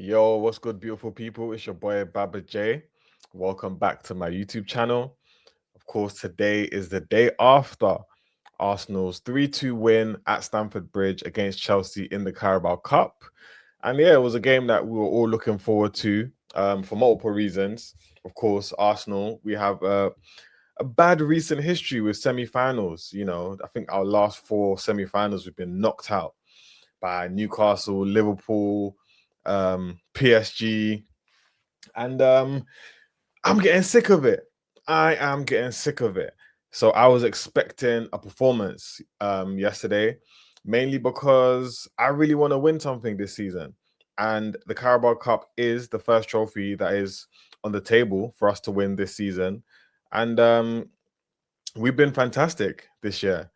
Yo, what's good, beautiful people? It's your boy Baba J. Welcome back to my YouTube channel. Of course, today is the day after Arsenal's 3-2 win at Stamford Bridge against Chelsea in the Carabao Cup. And yeah, it was a game that we were all looking forward to for multiple reasons. Of course, Arsenal, we have a bad recent history with semi-finals. I think our last four semi-finals we've been knocked out by Newcastle, Liverpool, PSG, and I'm getting sick of it. I am getting sick of it. So I was expecting a performance yesterday, mainly because I really want to win something this season. And the Carabao Cup is the first trophy that is on the table for us to win this season. And we've been fantastic this year.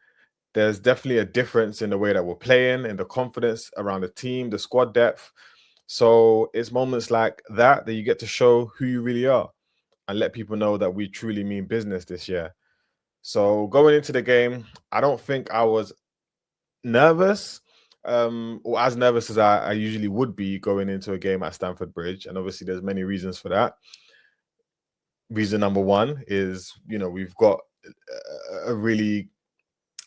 There's definitely a difference in the way that we're playing, in the confidence around the team, the squad depth. So it's moments like that you get to show who you really are and let people know that we truly mean business this year. So going into the game, I don't think I was nervous, or as nervous as I usually would be going into a game at Stamford Bridge. And obviously there's many reasons for that. Reason number one is, we've got a really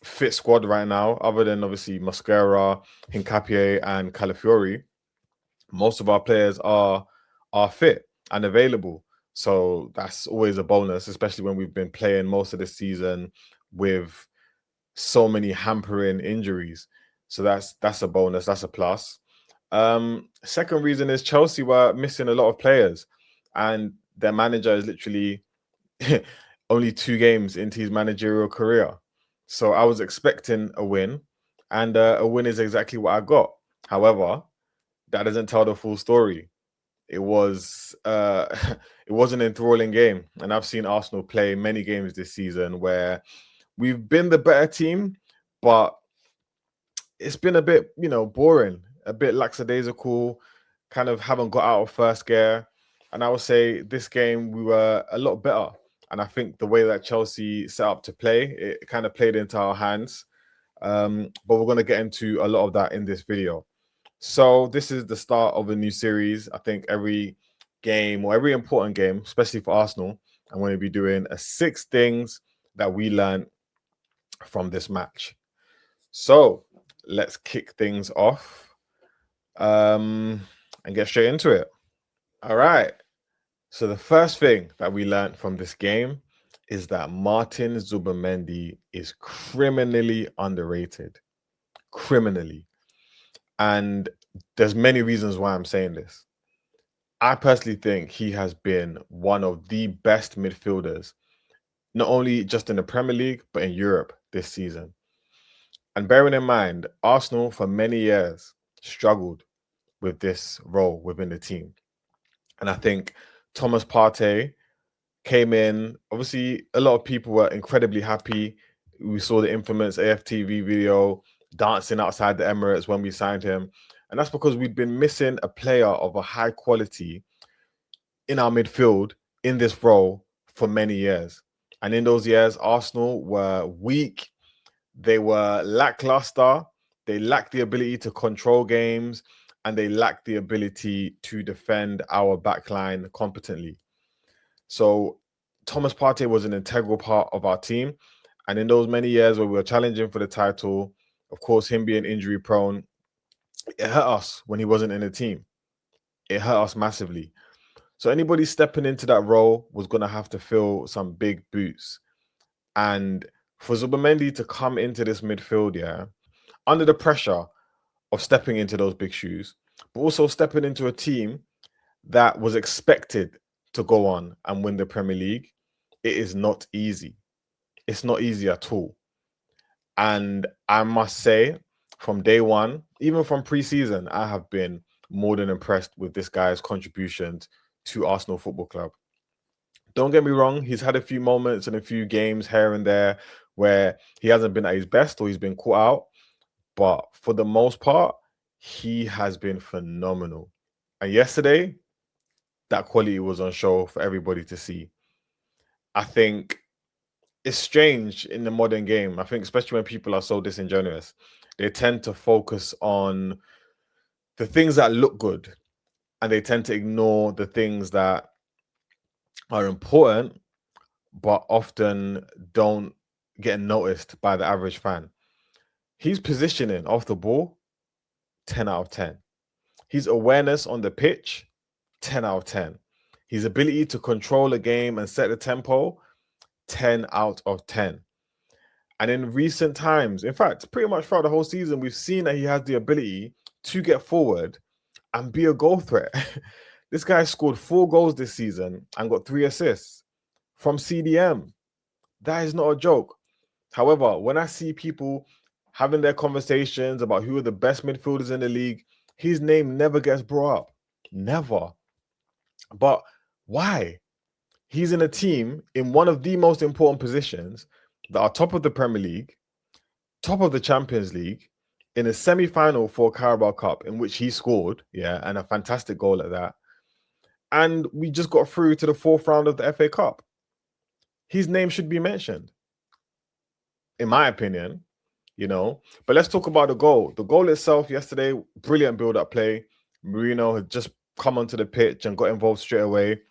fit squad right now, other than obviously Mosquera, Hincapié, and Calafiori. Most of our players are fit and available. So that's always a bonus, especially when we've been playing most of the season with so many hampering injuries. So that's a bonus, that's a plus. Second reason is Chelsea were missing a lot of players, and their manager is literally only 2 games into his managerial career. So I was expecting a win, and a win is exactly what I got. However, that doesn't tell the full story. It was it was an enthralling game, and I've seen Arsenal play many games this season where we've been the better team, but it's been a bit, boring, a bit lackadaisical, kind of haven't got out of first gear. And I would say this game we were a lot better. And I think the way that Chelsea set up to play, it kind of played into our hands. But we're going to get into a lot of that in this video. So this is the start of a new series. I think every game or every important game, especially for Arsenal, I'm going to be doing 6 things that we learned from this match. So let's kick things off and get straight into it. All right. So the first thing that we learned from this game is that Martin Zubimendi is criminally underrated. Criminally. And there's many reasons why I'm saying this. I personally think he has been one of the best midfielders, not only just in the Premier League, but in Europe this season. And bearing in mind, Arsenal for many years struggled with this role within the team. And I think Thomas Partey came in. Obviously, a lot of people were incredibly happy. We saw the infamous AFTV video dancing outside the Emirates when we signed him. And that's because we'd been missing a player of a high quality in our midfield in this role for many years. And in those years, Arsenal were weak. They were lackluster. They lacked the ability to control games, and they lacked the ability to defend our backline competently. So Thomas Partey was an integral part of our team. And in those many years where we were challenging for the title, of course, him being injury prone, it hurt us when he wasn't in the team. It hurt us massively. So anybody stepping into that role was going to have to fill some big boots. And for Zubimendi to come into this midfield, under the pressure of stepping into those big shoes, but also stepping into a team that was expected to go on and win the Premier League, it is not easy. It's not easy at all. And I must say, from day one, even from pre-season, I have been more than impressed with this guy's contributions to Arsenal Football Club. Don't get me wrong, he's had a few moments and a few games here and there where he hasn't been at his best or he's been caught out. But for the most part, he has been phenomenal. And yesterday, that quality was on show for everybody to see. I think it's strange in the modern game. I think especially when people are so disingenuous, they tend to focus on the things that look good and they tend to ignore the things that are important, but often don't get noticed by the average fan. His positioning off the ball, 10 out of 10. His awareness on the pitch, 10 out of 10. His ability to control a game and set the tempo, 10 out of 10. And in recent times, in fact, pretty much throughout the whole season, we've seen that he has the ability to get forward and be a goal threat. This guy scored 4 goals this season and got 3 assists from CDM. That is not a joke. However, when I see people having their conversations about who are the best midfielders in the league, his name never gets brought up. Never. But why? He's in a team in one of the most important positions that are top of the Premier League, top of the Champions League, in a semi-final for Carabao Cup in which he scored, and a fantastic goal at that. And we just got through to the 4th round of the FA Cup. His name should be mentioned, in my opinion, But let's talk about the goal. The goal itself yesterday, brilliant build-up play. Marino had just come onto the pitch and got involved straight away.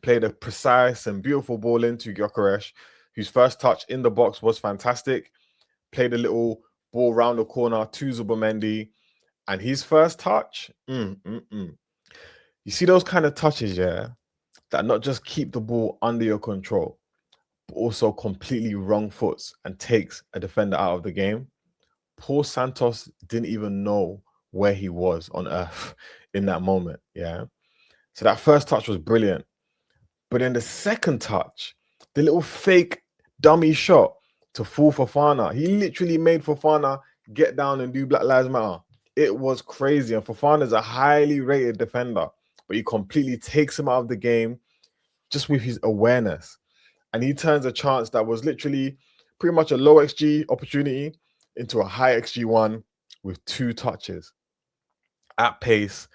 Played a precise and beautiful ball into Gyokeres, whose first touch in the box was fantastic. Played a little ball round the corner to Zubimendi, and his first touch, You see those kind of touches, that not just keep the ball under your control, but also completely wrong foots and takes a defender out of the game. Paul Santos didn't even know where he was on earth in that moment, So that first touch was brilliant. But then the second touch, the little fake dummy shot to fool Fofana. He literally made Fofana get down and do Black Lives Matter. It was crazy. And Fofana is a highly rated defender, but he completely takes him out of the game just with his awareness. And he turns a chance that was literally pretty much a low XG opportunity into a high XG one with 2 touches at pace,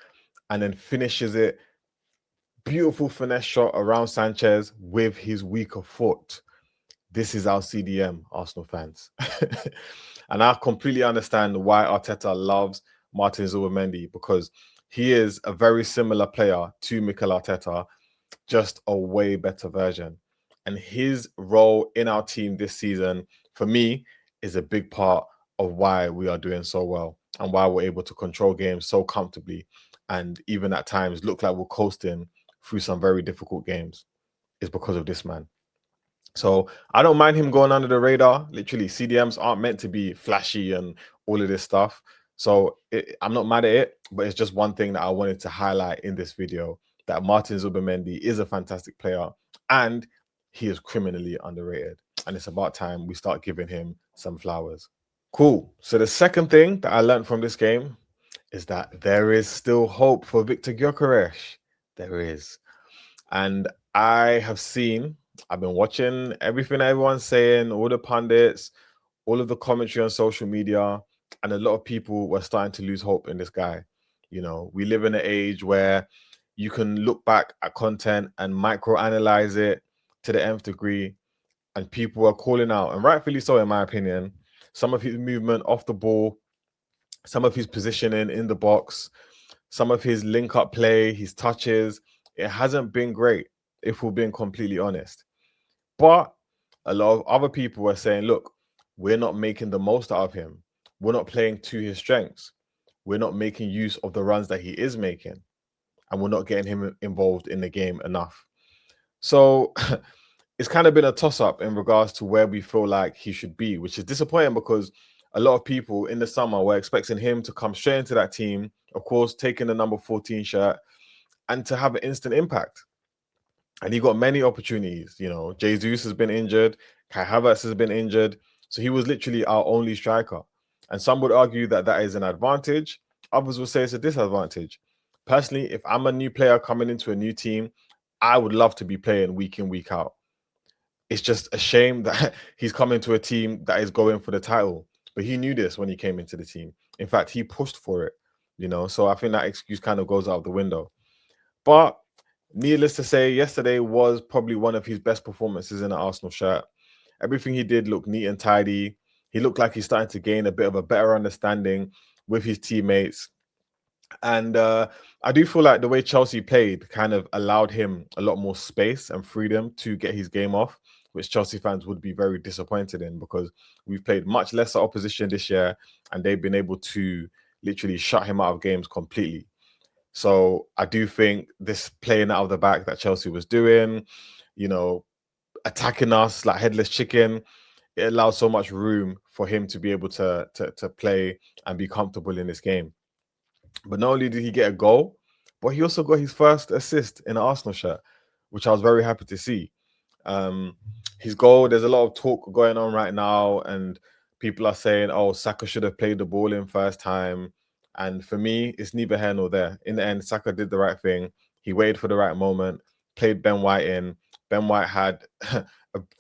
and then finishes it. Beautiful finesse shot around Sanchez with his weaker foot. This is our CDM, Arsenal fans. And I completely understand why Arteta loves Martin Zubimendi, because he is a very similar player to Mikel Arteta, just a way better version. And his role in our team this season, for me, is a big part of why we are doing so well and why we're able to control games so comfortably, and even at times look like we're coasting through some very difficult games, is because of this man. So I don't mind him going under the radar. Literally, CDMs aren't meant to be flashy and all of this stuff. So I'm not mad at it, but it's just one thing that I wanted to highlight in this video, that Martin Zubimendi is a fantastic player and he is criminally underrated. And it's about time we start giving him some flowers. Cool. So the second thing that I learned from this game is that there is still hope for Victor Gyokeres. There is. And I've been watching everything everyone's saying, all the pundits, all of the commentary on social media, and a lot of people were starting to lose hope in this guy. We live in an age where you can look back at content and micro-analyze it to the nth degree, and people are calling out, and rightfully so in my opinion, some of his movement off the ball, some of his positioning in the box, some of his link-up play, his touches. It hasn't been great, if we're being completely honest. But a lot of other people are saying, look, we're not making the most out of him. We're not playing to his strengths. We're not making use of the runs that he is making. And we're not getting him involved in the game enough. So it's kind of been a toss-up in regards to where we feel like he should be, which is disappointing, because a lot of people in the summer were expecting him to come straight into that team, of course, taking the number 14 shirt, and to have an instant impact. And he got many opportunities. Jesus has been injured. Kai Havertz has been injured. So he was literally our only striker. And some would argue that that is an advantage. Others would say it's a disadvantage. Personally, if I'm a new player coming into a new team, I would love to be playing week in, week out. It's just a shame that he's coming to a team that is going for the title. But he knew this when he came into the team. In fact, he pushed for it, So I think that excuse kind of goes out the window. But needless to say, yesterday was probably one of his best performances in an Arsenal shirt. Everything he did looked neat and tidy. He looked like he's starting to gain a bit of a better understanding with his teammates. And I do feel like the way Chelsea played kind of allowed him a lot more space and freedom to get his game off, which Chelsea fans would be very disappointed in, because we've played much lesser opposition this year and they've been able to literally shut him out of games completely. So I do think this playing out of the back that Chelsea was doing, you know, attacking us like headless chicken, it allowed so much room for him to be able to play and be comfortable in this game. But not only did he get a goal, but he also got his first assist in an Arsenal shirt, which I was very happy to see. Um, his goal, there's a lot of talk going on right now, and people are saying, oh, Saka should have played the ball in first time. And for me, it's neither here nor there. In the end, Saka did the right thing. He waited for the right moment, played Ben White in. Ben White had a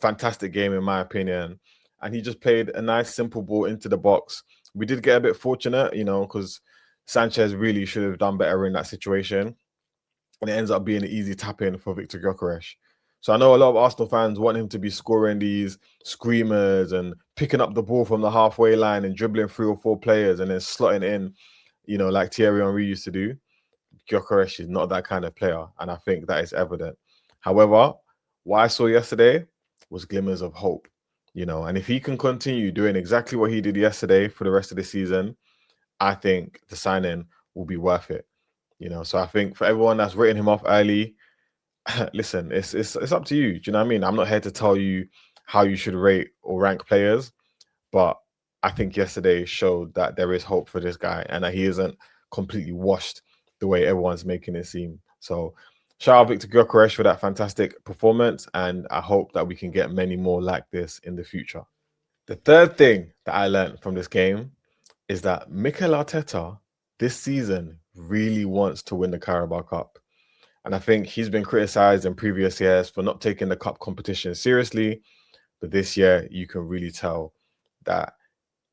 fantastic game, in my opinion. And he just played a nice, simple ball into the box. We did get a bit fortunate, because Sanchez really should have done better in that situation. And it ends up being an easy tap in for Victor Gyokeres. So I know a lot of Arsenal fans want him to be scoring these screamers and picking up the ball from the halfway line and dribbling 3 or 4 players and then slotting in, like Thierry Henry used to do. Gyokeres is not that kind of player, and I think that is evident. However, what I saw yesterday was glimmers of hope, and if he can continue doing exactly what he did yesterday for the rest of the season, I think the signing will be worth it. So I think for everyone that's written him off early, listen, it's up to you. Do you know what I mean? I'm not here to tell you how you should rate or rank players, but I think yesterday showed that there is hope for this guy and that he isn't completely washed the way everyone's making it seem. So shout out Victor Gyokeres for that fantastic performance, and I hope that we can get many more like this in the future. The third thing that I learned from this game is that Mikel Arteta this season really wants to win the Carabao Cup. And I think he's been criticized in previous years for not taking the cup competition seriously. But this year, you can really tell that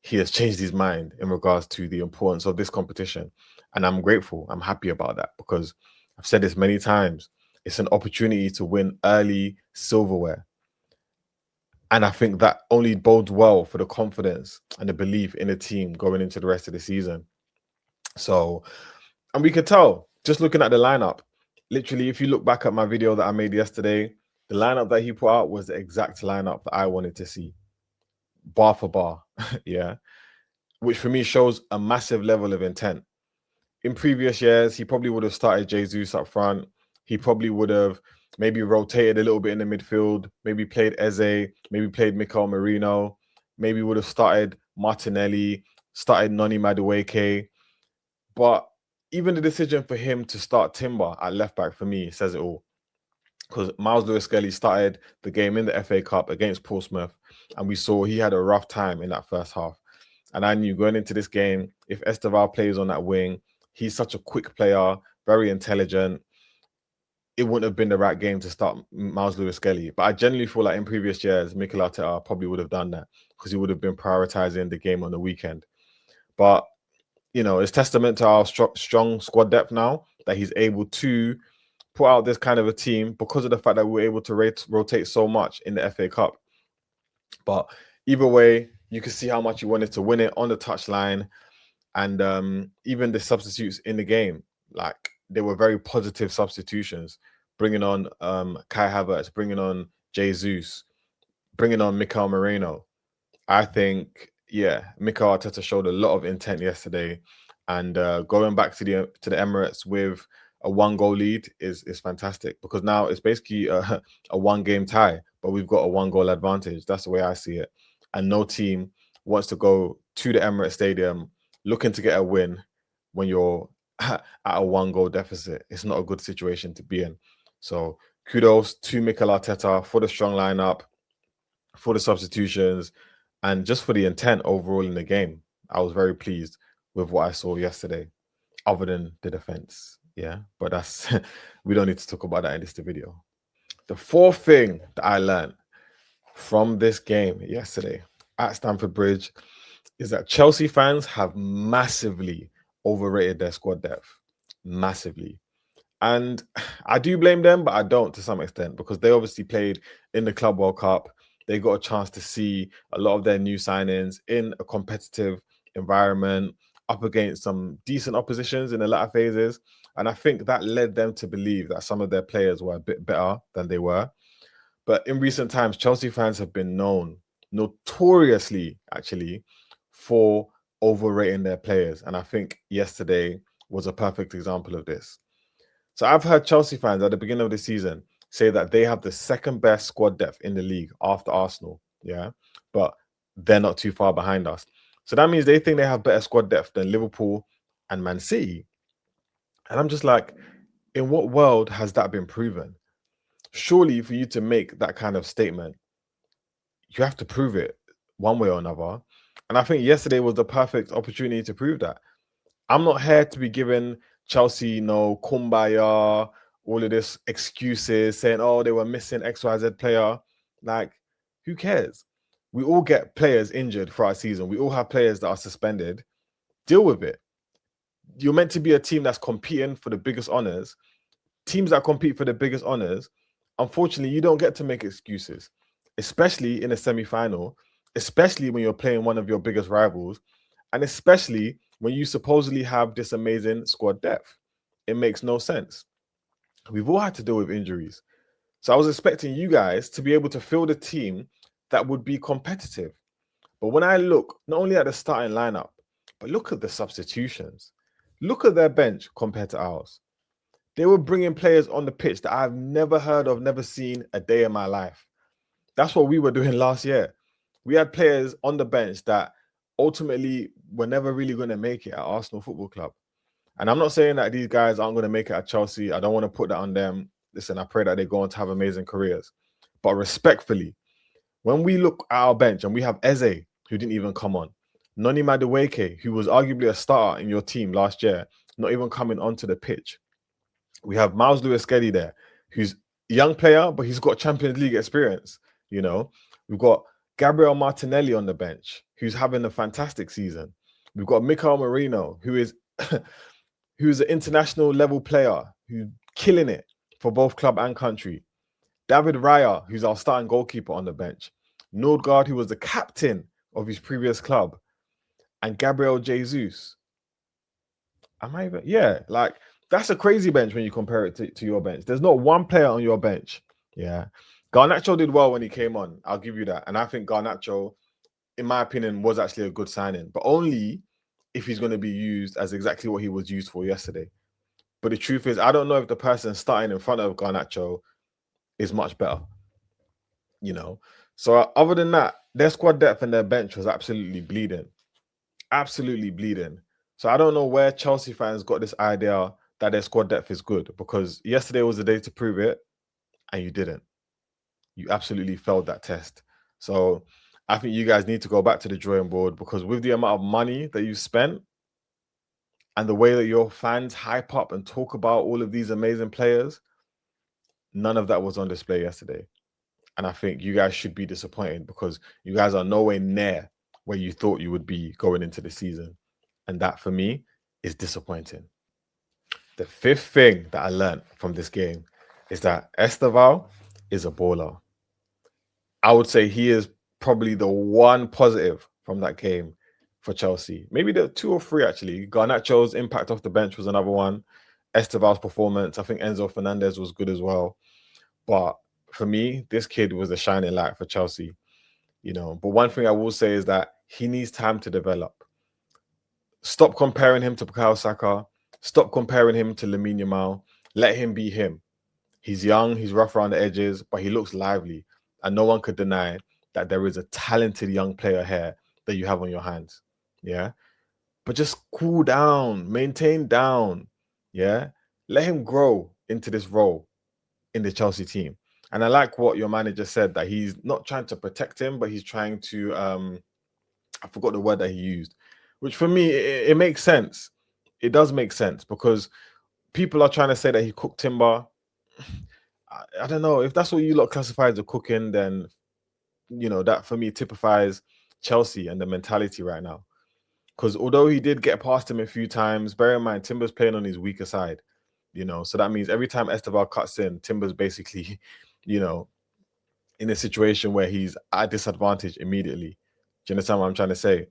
he has changed his mind in regards to the importance of this competition. And I'm grateful. I'm happy about that, because I've said this many times. It's an opportunity to win early silverware. And I think that only bodes well for the confidence and the belief in the team going into the rest of the season. So, and we could tell just looking at the lineup. Literally, if you look back at my video that I made yesterday, the lineup that he put out was the exact lineup that I wanted to see, bar for bar. Yeah. Which for me shows a massive level of intent. In previous years, he probably would have started Jesus up front. He probably would have maybe rotated a little bit in the midfield, maybe played Eze, maybe played Mikel Merino, maybe would have started Martinelli, started Noni Madueke. But even the decision for him to start Timber at left back, for me, says it all. Because Miles Lewis-Skelly started the game in the FA Cup against Portsmouth, and we saw he had a rough time in that first half. And I knew going into this game, if Esteval plays on that wing, he's such a quick player, very intelligent. It wouldn't have been the right game to start Miles Lewis-Skelly. But I genuinely feel like in previous years, Mikel Arteta probably would have done that, because he would have been prioritizing the game on the weekend. But it's testament to our strong squad depth now that he's able to put out this kind of a team, because of the fact that we were able to rotate so much in the FA Cup. But either way, you can see how much he wanted to win it on the touchline. And even the substitutes in the game, like, they were very positive substitutions, bringing on Kai Havertz, bringing on Jesus, bringing on Mikel Merino. I think, Mikel Arteta showed a lot of intent yesterday, and going back to the Emirates with a 1-goal lead is fantastic, because now it's basically a 1-game tie, but we've got a 1-goal advantage. That's the way I see it, and no team wants to go to the Emirates Stadium looking to get a win when you're at a 1-goal deficit. It's not a good situation to be in. So kudos to Mikel Arteta for the strong lineup, for the substitutions, and just for the intent overall in the game. I was very pleased with what I saw yesterday, other than the defense. Yeah, but that's we don't need to talk about that in this video. The fourth thing that I learned from this game yesterday at Stamford Bridge is that Chelsea fans have massively overrated their squad depth. Massively. And I do blame them, but I don't to some extent, because they obviously played in the Club World Cup. They got a chance to see a lot of their new signings in a competitive environment up against some decent oppositions in the latter phases. And I think that led them to believe that some of their players were a bit better than they were. But in recent times, Chelsea fans have been known, notoriously actually, for overrating their players. And I think yesterday was a perfect example of this. So I've heard Chelsea fans at the beginning of the season say that they have the second best squad depth in the league after Arsenal. Yeah. But they're not too far behind us. So that means they think they have better squad depth than Liverpool and Man City. And I'm just like, in what world has that been proven? Surely for you to make that kind of statement, you have to prove it one way or another. And I think yesterday was the perfect opportunity to prove that. I'm not here to be giving Chelsea, kumbaya, all of this excuses, saying, oh, they were missing XYZ player. Like, who cares? We all get players injured for our season. We all have players that are suspended. Deal with it. You're meant to be a team that's competing for the biggest honors. Teams that compete for the biggest honors, unfortunately, you don't get to make excuses, especially in a semi-final, especially when you're playing one of your biggest rivals, and especially when you supposedly have this amazing squad depth. It makes no sense. We've all had to deal with injuries. So I was expecting you guys to be able to field a team that would be competitive. But when I look not only at the starting lineup, but look at the substitutions. Look at their bench compared to ours. They were bringing players on the pitch that I've never heard of, never seen a day in my life. That's what we were doing last year. We had players on the bench that ultimately were never really going to make it at Arsenal Football Club. And I'm not saying that these guys aren't going to make it at Chelsea. I don't want to put that on them. Listen, I pray that they go on to have amazing careers. But respectfully, when we look at our bench and we have Eze, who didn't even come on, Noni Madueke, who was arguably a starter in your team last year, not even coming onto the pitch. We have Miles Lewis-Skelly there, who's a young player, but he's got Champions League experience. We've got Gabriel Martinelli on the bench, who's having a fantastic season. We've got Mikel Merino, who is who's an international level player, who's killing it for both club and country. David Raya, who's our starting goalkeeper on the bench. Nordgaard, who was the captain of his previous club. And Gabriel Jesus. That's a crazy bench when you compare it to your bench. There's not one player on your bench. Yeah. Garnacho did well when he came on. I'll give you that. And I think Garnacho, in my opinion, was actually a good signing, but only if he's going to be used as exactly what he was used for yesterday. But the truth is, I don't know if the person starting in front of Garnacho is much better. So other than that, their squad depth and their bench was absolutely bleeding. Absolutely bleeding. So I don't know where Chelsea fans got this idea that their squad depth is good, because yesterday was the day to prove it and you didn't. You absolutely failed that test. So I think you guys need to go back to the drawing board, because with the amount of money that you spent and the way that your fans hype up and talk about all of these amazing players, none of that was on display yesterday. And I think you guys should be disappointed, because you guys are nowhere near where you thought you would be going into the season. And that, for me, is disappointing. The fifth thing that I learned from this game is that Esteval is a baller. I would say he is probably the one positive from that game for Chelsea. Maybe the two or three, actually. Garnacho's impact off the bench was another one. Esteval's performance. I think Enzo Fernandez was good as well. But for me, this kid was a shining light for Chelsea. But one thing I will say is that he needs time to develop. Stop comparing him to Bukayo Saka. Stop comparing him to Lamine Yamal. Let him be him. He's young, he's rough around the edges, but he looks lively. And no one could deny that there is a talented young player here that you have on your hands. Yeah. But just cool down, maintain down. Yeah. Let him grow into this role in the Chelsea team. And I like what your manager said, that he's not trying to protect him, but he's trying to, I forgot the word that he used, which for me, it makes sense. It does make sense, because people are trying to say that he cooked timber. I don't know if that's what you lot classify as a cooking, then that for me typifies Chelsea and the mentality right now. Because although he did get past him a few times, bear in mind Timber's playing on his weaker side, so that means every time Esteval cuts in, Timber's basically, in a situation where he's at a disadvantage immediately. Do you understand what I'm trying to say?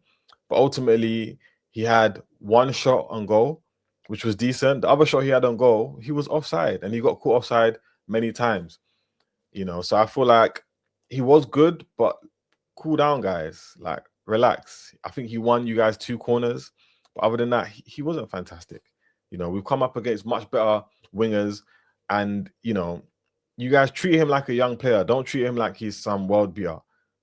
But ultimately, He had one shot on goal, which was decent. The other shot he had on goal, he was offside, and he got caught offside many times. So I feel like he was good, but cool down, guys. Like, relax. I think he won you guys 2 corners, but other than that, he wasn't fantastic. We've come up against much better wingers, and you guys treat him like a young player. Don't treat him like he's some world beater.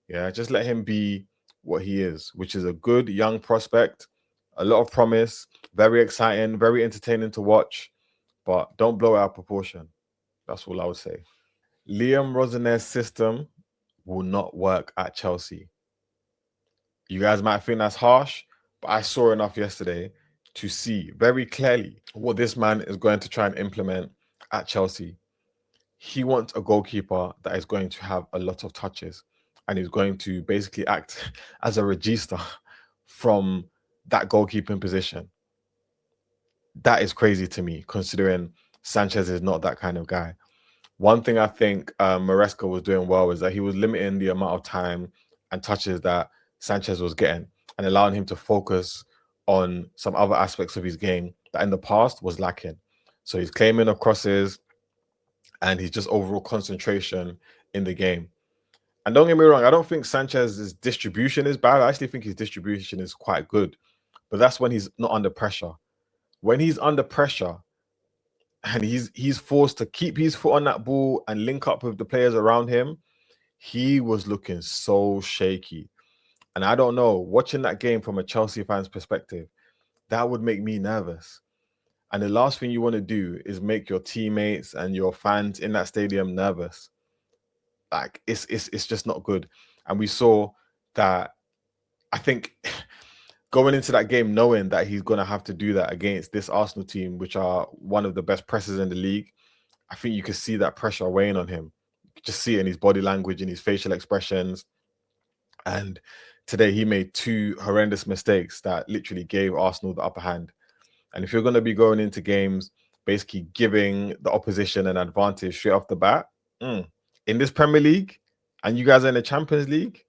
Yeah, just let him be what he is, which is a good young prospect, a lot of promise, very exciting, very entertaining to watch, but don't blow it out of proportion. That's all I would say. Liam Rosener's system will not work at Chelsea. You guys might think that's harsh, but I saw enough yesterday to see very clearly what this man is going to try and implement at Chelsea. He wants a goalkeeper that is going to have a lot of touches and is going to basically act as a regista from that goalkeeping position. That is crazy to me, considering Sanchez is not that kind of guy. One thing I think Maresca was doing well is that he was limiting the amount of time and touches that Sanchez was getting and allowing him to focus on some other aspects of his game that in the past was lacking. So he's claiming of crosses and he's just overall concentration in the game. And don't get me wrong, I don't think Sanchez's distribution is bad. I actually think his distribution is quite good. But that's when he's not under pressure. When he's under pressure, and he's forced to keep his foot on that ball and link up with the players around him, he was looking so shaky. And I don't know, watching that game from a Chelsea fan's perspective, that would make me nervous. And the last thing you want to do is make your teammates and your fans in that stadium nervous. Like, it's just not good. And we saw that, I think, going into that game knowing that he's going to have to do that against this Arsenal team, which are one of the best pressers in the league, I think you could see that pressure weighing on him. You could just see it in his body language, in his facial expressions. And today he made 2 horrendous mistakes that literally gave Arsenal the upper hand. And if you're going to be going into games basically giving the opposition an advantage straight off the bat, in this Premier League, and you guys are in the Champions League,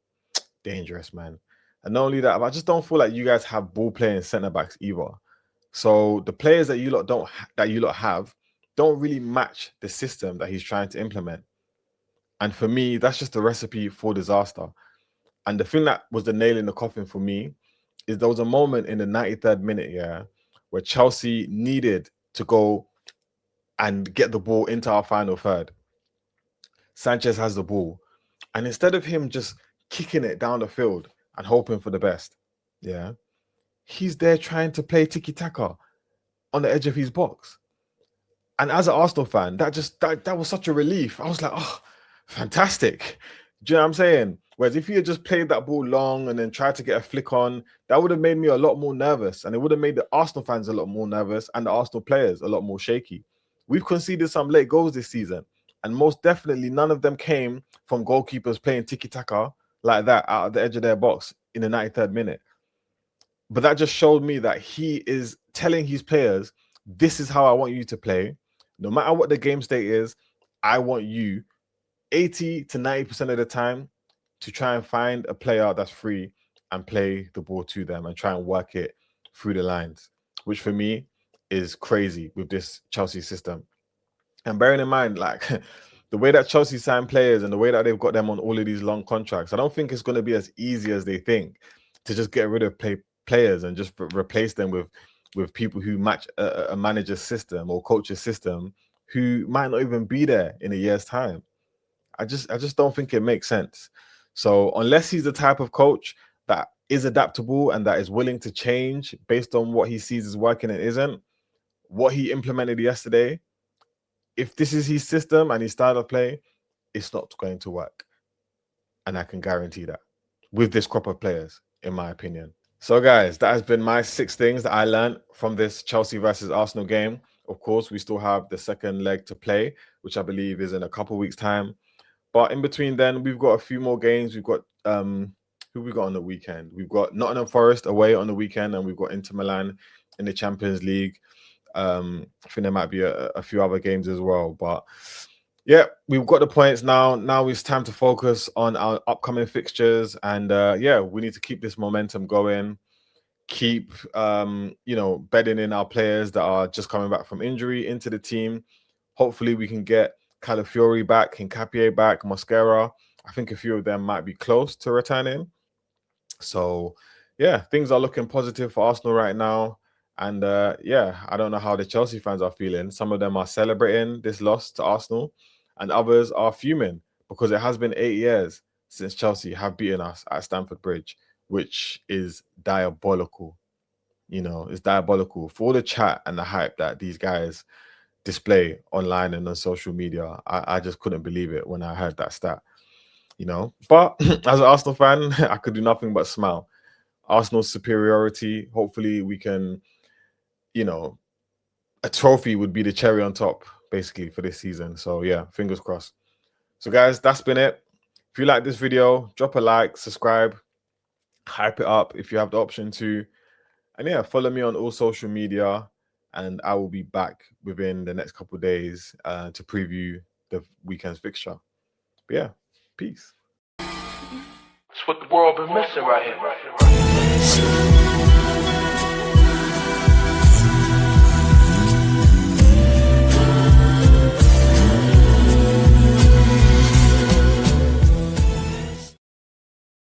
dangerous, man. And not only that, I just don't feel like you guys have ball playing centre backs either. So the players that you lot have don't really match the system that he's trying to implement. And for me, that's just a recipe for disaster. And the thing that was the nail in the coffin for me is there was a moment in the 93rd minute, where Chelsea needed to go and get the ball into our final third. Sanchez has the ball. And instead of him just kicking it down the field and hoping for the best, he's there trying to play tiki-taka on the edge of his box. And as an Arsenal fan, that was such a relief. I was like, oh, fantastic. Do you know what I'm saying? Whereas if he had just played that ball long and then tried to get a flick on, that would have made me a lot more nervous. And it would have made the Arsenal fans a lot more nervous and the Arsenal players a lot more shaky. We've conceded some late goals this season. And most definitely, none of them came from goalkeepers playing tiki-taka like that out of the edge of their box in the 93rd minute. But that just showed me that he is telling his players, this is how I want you to play. No matter what the game state is, I want you 80 to 90% of the time to try and find a player that's free and play the ball to them and try and work it through the lines, which for me is crazy with this Chelsea system. And bearing in mind, like, the way that Chelsea sign players and the way that they've got them on all of these long contracts, I don't think it's going to be as easy as they think to just get rid of players and just replace them with people who match a manager's system or coach's system who might not even be there in a year's time. I just don't think it makes sense. So unless he's the type of coach that is adaptable and that is willing to change based on what he sees is working and isn't, what he implemented yesterday, if this is his system and his style of play, it's not going to work. And I can guarantee that with this crop of players, in my opinion. So guys, that has been my 6 things that I learned from this Chelsea versus Arsenal game. Of course, we still have the second leg to play, which I believe is in a couple of weeks' time. But in between then, we've got a few more games. We've got who we got on the weekend? We've got Nottingham Forest away on the weekend, and we've got Inter Milan in the Champions League. I think there might be a few other games as well. But yeah, we've got the points now. Now it's time to focus on our upcoming fixtures. And we need to keep this momentum going, keep bedding in our players that are just coming back from injury into the team. Hopefully we can get Calafiori back, Hincapié back, Mosquera. I think a few of them might be close to returning. So yeah, things are looking positive for Arsenal right now. And yeah, I don't know how the Chelsea fans are feeling. Some of them are celebrating this loss to Arsenal, and others are fuming because it has been 8 years since Chelsea have beaten us at Stamford Bridge, which is diabolical. It's diabolical for all the chat and the hype that these guys display online and on social media. I just couldn't believe it when I heard that stat. But as an Arsenal fan, I could do nothing but smile. Arsenal's superiority. Hopefully we can, a trophy would be the cherry on top, basically, for this season. So yeah, fingers crossed. So guys, that's been it. If you like this video, drop a like, subscribe, hype it up if you have the option to. And yeah, follow me on all social media, and I will be back within the next couple of days to preview the weekend's fixture. But yeah, peace. It's what the world been missing right here.